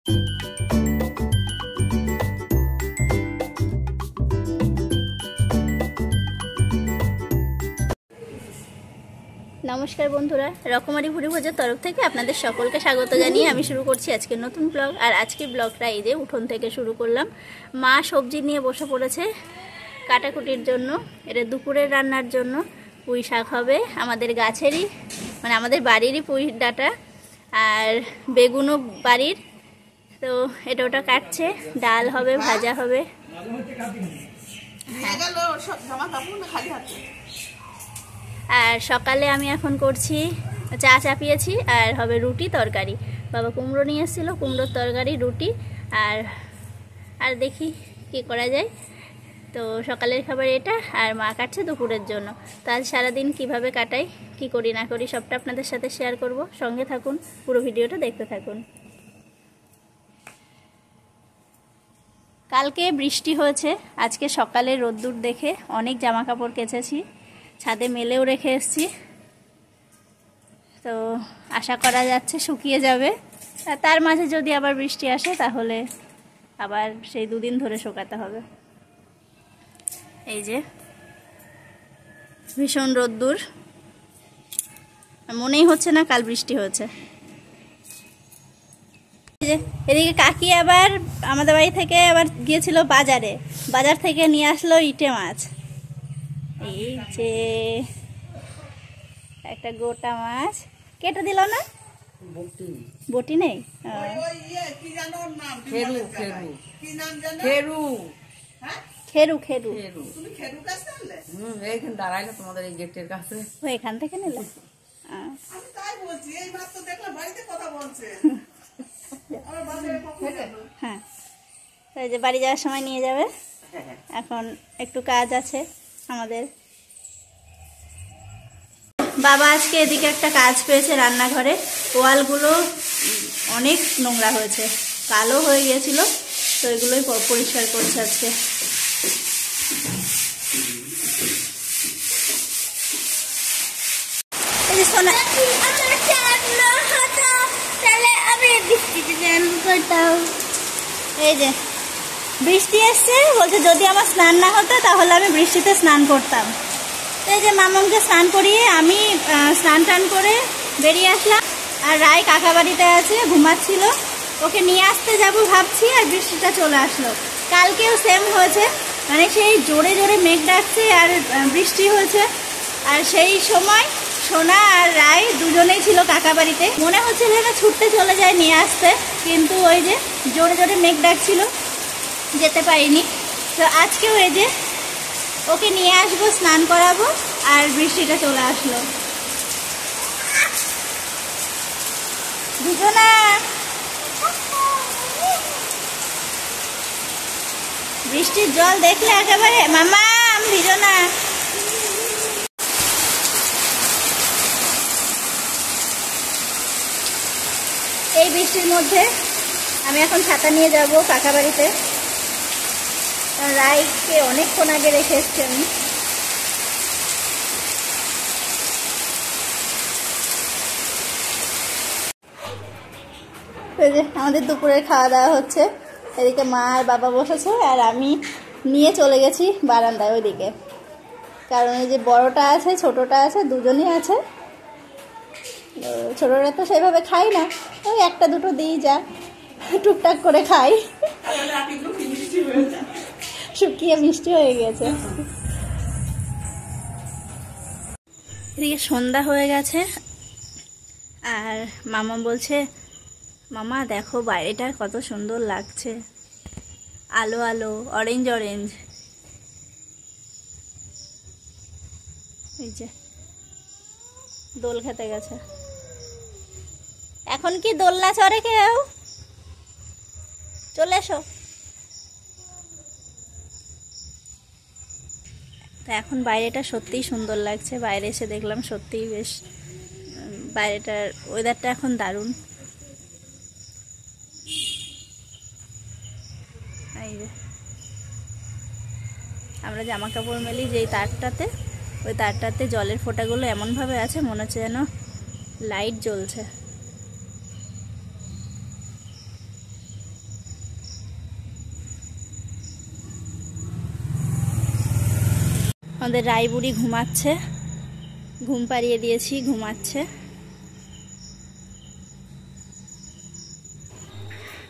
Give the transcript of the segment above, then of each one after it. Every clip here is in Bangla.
नमस्कार बंधुरा रकमारी भुरी भोजर तरफ থেকে আপনাদের সকলকে স্বাগত জানিয়ে আমি শুরু করছি আজকের নতুন ব্লগ। আর আজকের ব্লগটা এই যে উঠোন থেকে শুরু করলাম। মা সবজি নিয়ে বসে পড়েছে কাটাকুটির জন্য। এটা দুপুরের রান্নার জন্য পুঁই শাক হবে, আমাদের গাছেরই মানে আমাদের বাড়িরই পুঁই ডাঁটা, আর বেগুনও বাড়ির। তো এটা ওটা কাটছে, ডাল হবে, ভাজা হবে। আর সকালে আমি এখন করছি চা চাপিয়েছি, আর হবে রুটি তরকারি। বাবা কুমড়ো নিয়ে এসেছিল, কুমড়োর তরকারি রুটি। আর দেখি কি করা যায়। তো সকালের খাবার এটা, আর মা কাটছে দুপুরের জন্য। তো আজ সারাদিন কীভাবে কাটাই, কি করি না করি সবটা আপনাদের সাথে শেয়ার করব। সঙ্গে থাকুন, পুরো ভিডিওটা দেখতে থাকুন। কালকে বৃষ্টি হয়েছে, আজকে সকালে রোদ্দুর দেখে অনেক জামা কাপড় কেচেছি, ছাদে মেলেও রেখে এসেছি। তো আশা করা যাচ্ছে শুকিয়ে যাবে। তার মাঝে যদি আবার বৃষ্টি আসে তাহলে আবার সেই দুদিন ধরে শুকাতে হবে। এই যে ভীষণ রোদ্দুর, মনেই হচ্ছে না কাল বৃষ্টি হয়েছে। এদিকে কাকি আবার আমাদের বাড়ি থেকে আবার গিয়েছিল বাজারে, বাজার থেকে নিয়ে আসলো ইটে মাছ। এই যে একটা গোটা মাছ কেটে দিল না, বটি নেই। খেরু খেরু এখান থেকে নিলে। হ্যাঁ, এই যে বাড়ি যাওয়ার সময় নিয়ে যাবে। এখন একটু কাজ আছে আমাদের। বাবা আজকে এদিকে একটা কাজ পেয়েছে রান্নাঘরে, ওয়ালগুলো অনেক নোংরা হয়েছে, কালো হয়ে গিয়েছিল, তো এগুলোই পরিষ্কার করছে আজকে। এই যে বৃষ্টি এসছে, বলছে যদি আমার স্নান না হতো তাহলে আমি বৃষ্টিতে স্নান করতাম। এই যে মামাকে স্নান করিয়ে আমি স্নান টান করে বেরিয়ে আসলাম। আর রায় কাকা বাড়িতে আছে, ঘুমাচ্ছিল, ওকে নিয়ে আসতে যাব ভাবছি, আর বৃষ্টিটা চলে আসলো। কালকেও সেম হয়েছে, মানে সেই জোরে জোরে মেঘ ডাকছে আর বৃষ্টি হয়েছে। আর সেই সময় সোনা আর রায় দুজনেই ছিল কাকা বাড়িতে। মনে হচ্ছে যেন ছুটতে চলে যায় নিয়ে আসতে, কিন্তু ওই যে জোরে জোরে মেঘ ডাকছিল, যেতে পারিনি। তো আজকেও এই যে ওকে নিয়ে আসবো, স্নান করাবো, আর বৃষ্টিটা চলে আসলো। বুঝো না, বৃষ্টির জল দেখলে একেবারে মামা ভিজো না। এই বৃষ্টির মধ্যে আমি এখন ছাতা নিয়ে যাব কাকা বাড়িতে। রাইকে অনেকক্ষণ আগে রেখে এসছি আমি। আমাদের দুপুরের খাওয়া দাওয়া হচ্ছে। এদিকে মা আর বাবা বসেছে, আর আমি নিয়ে চলে গেছি বারান্দায় ওইদিকে। কারণ এই যে বড়টা আছে, ছোটটা আছে, দুজনই আছে। ছোটরা তো সেভাবে খাই না, ওই একটা দুটো দিই, যা টুকটাক করে খাই। শুকিয়ে মিষ্টি হয়ে গেছে। এদিকে সন্ধ্যা হয়ে গেছে, আর মামা বলছে, মামা দেখো বাইরেটা কত সুন্দর লাগছে, আলো আলো, অরেঞ্জ অরেঞ্জ। এই যে দোল খেতে গেছে। এখন কি দোলনা চড়ে কেউ? চলে এসো। তো এখন বাইরেটা সত্যিই সুন্দর লাগছে, বাইরে এসে দেখলাম সত্যিই বেশ বাইরেটার ওয়েদারটা এখন দারুণ। এই যে আমরা জামা কাপড় মেলি যেই তারটাতে, ওই তারটাতে জলের ফোঁটাগুলো এমনভাবে আছে মনে হচ্ছে যেন লাইট জ্বলছে। আমাদের রায়বুড়ি ঘুমাচ্ছে, ঘুম পাড়িয়ে দিয়েছি, ঘুমাচ্ছে।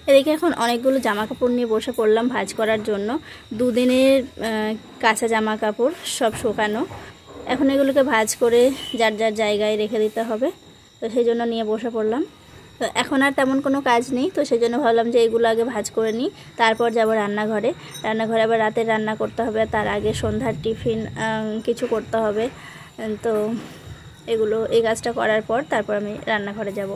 এদিকে এখন অনেকগুলো জামা কাপড় নিয়ে বসে পড়লাম ভাঁজ করার জন্য। দুদিনের কাঁচা জামা কাপড় সব শুকানো, এখন এগুলোকে ভাঁজ করে যার যার জায়গায় রেখে দিতে হবে। তো সেই জন্য নিয়ে বসে পড়লাম। তো এখন আর তেমন কোনো কাজ নেই, তো সেই জন্য ভাবলাম যে এগুলো আগে ভাঁজ করে নিই, তারপর যাব রান্নাঘরে। রান্নাঘরে আবার রাতে রান্না করতে হবে, তার আগে সন্ধ্যার টিফিন কিছু করতে হবে। তো এই কাজটা করার পর তারপর আমি রান্নাঘরে যাব।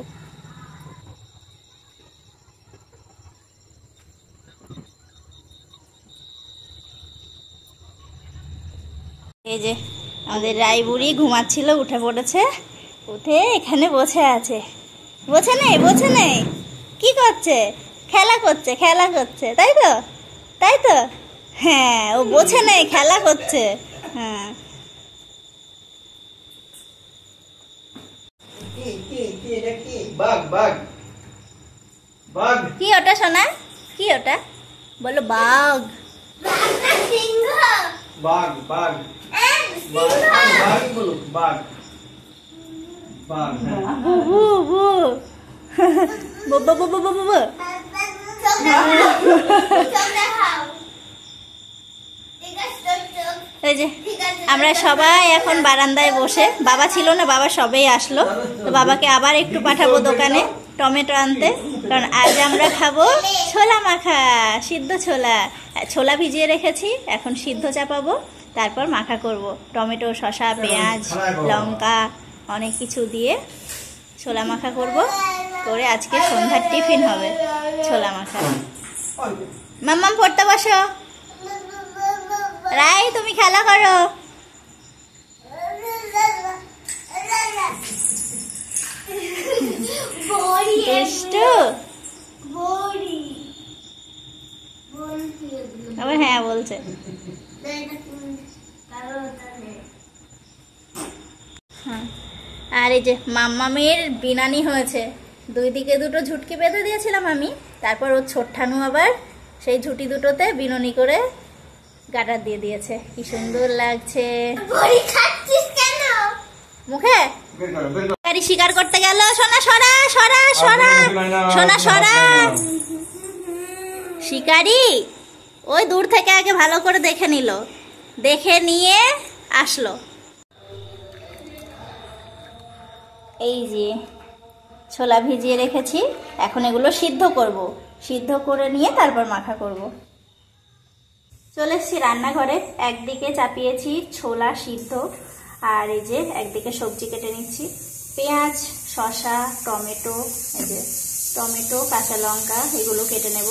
এই যে আমাদের রায়বুড়ি ঘুমাচ্ছিল, উঠে পড়েছে, উঠে এখানে বসে আছে। বসে নেই কি করছে? খেলা করছে, তাই তো হ্যাঁ, ও বসে নেই, খেলা করছে। হ্যাঁ, কি ওটা সোনা? কি ওটা? বলো বাঘ। এই যে আমরা সবাই এখন বারান্দায় বসে, বাবা ছিল না, বাবা সবেই আসলো। তো বাবাকে আবার একটু পাঠাবো দোকানে টমেটো আনতে, কারণ আজ আমরা খাবো ছোলা মাখা, সিদ্ধ ছোলা ভিজিয়ে রেখেছি, এখন সিদ্ধ চাপাবো, তারপর মাখা করব। টমেটো, শসা, পেঁয়াজ, লঙ্কা অনেক কিছু দিয়ে ছোলা মাখা করব, করে আজকে সন্ধ্যার টিফিন হবে ছোলা মাখা। মাম্মাম পড়তে বসো, রাই তুমি খেলা করো। আবার হ্যাঁ বলছে। আর এই যে মাম্মামের বিনানি হয়েছে, দুই দিকে দুটো ঝুটকি বেঁধে দিয়েছিলাম আমি, তারপর ওর ছোট্টানু আবার সেই ঝুটি দুটোতে বিনুনি করে গাটার দিয়ে দিয়েছে। কি সুন্দর লাগছে। মুখে গাড়ি শিকার করতে গেল। সোনা সরা সরা সরা, সোনা সরা। শিকারি ওই দূর থেকে আগে ভালো করে দেখে নিল, দেখে নিয়ে আসলো। এই যে ছোলা ভিজিয়ে রেখেছি, এখন এগুলো সিদ্ধ করব, সিদ্ধ করে নিয়ে তারপর মাখা করব। চলে এসেছি রান্নাঘরে, একদিকে চাপিয়েছি ছোলা সিদ্ধ, আর এই যে একদিকে সবজি কেটে নিচ্ছি, পেঁয়াজ, শসা, টমেটো, এই যে টমেটো, কাঁচা লঙ্কা এগুলো কেটে নেব।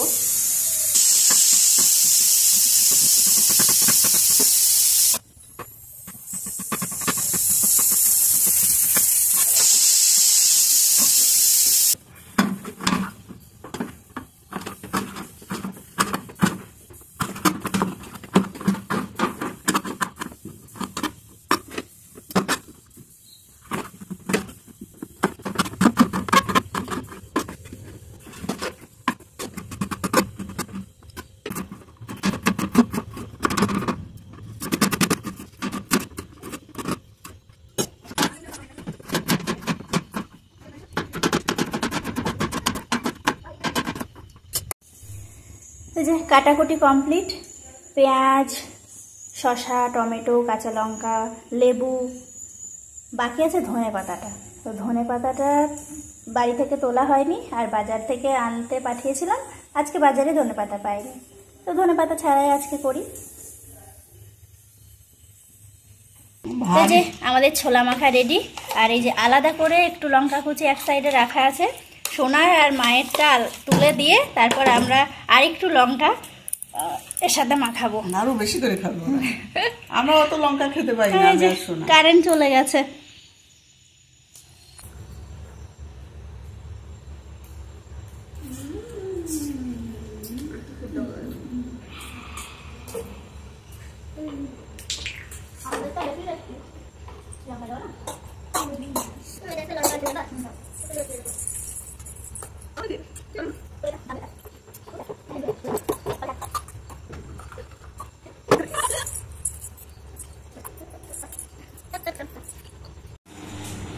এই যে কাটাকুটি কমপ্লিট, পেঁয়াজ, শসা, টমেটো, কাঁচা লঙ্কা, লেবু, বাকি আছে ধনে পাতাটা। তো ধনে পাতাটা বাড়ি থেকে তোলা হয়নি, আর বাজার থেকে আনতে পাঠিয়েছিলাম, আজকে বাজারে ধনে পাতা পাইনি, তো ধনে পাতা ছাড়াই আজকে করি। এই যে আমাদের ছোলা মাখা রেডি। আর এই যে আলাদা করে একটু লঙ্কা কুচি এক সাইডে রাখা আছে, সোনার আর মায়েরটা তুলে দিয়ে তারপর আমরা আরেকটু লঙ্কা এর সাথে মাখাবো, আরো বেশি করে খাবো। আমরা অত লঙ্কা খেতে পারি না। কারেন্ট চলে গেছে।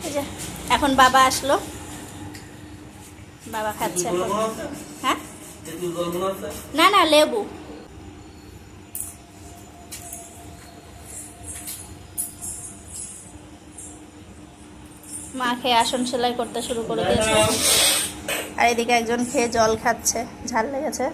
এই যে এখন বাবা আসলো, বাবা খাচ্ছে এখন। হ্যাঁ না না লেবু। মা খেয়ে আসন সেলাই করতে শুরু করে দিয়েছে, আর এদিকে একজন খেয়ে জল খাচ্ছে, ঝাল লেগেছে।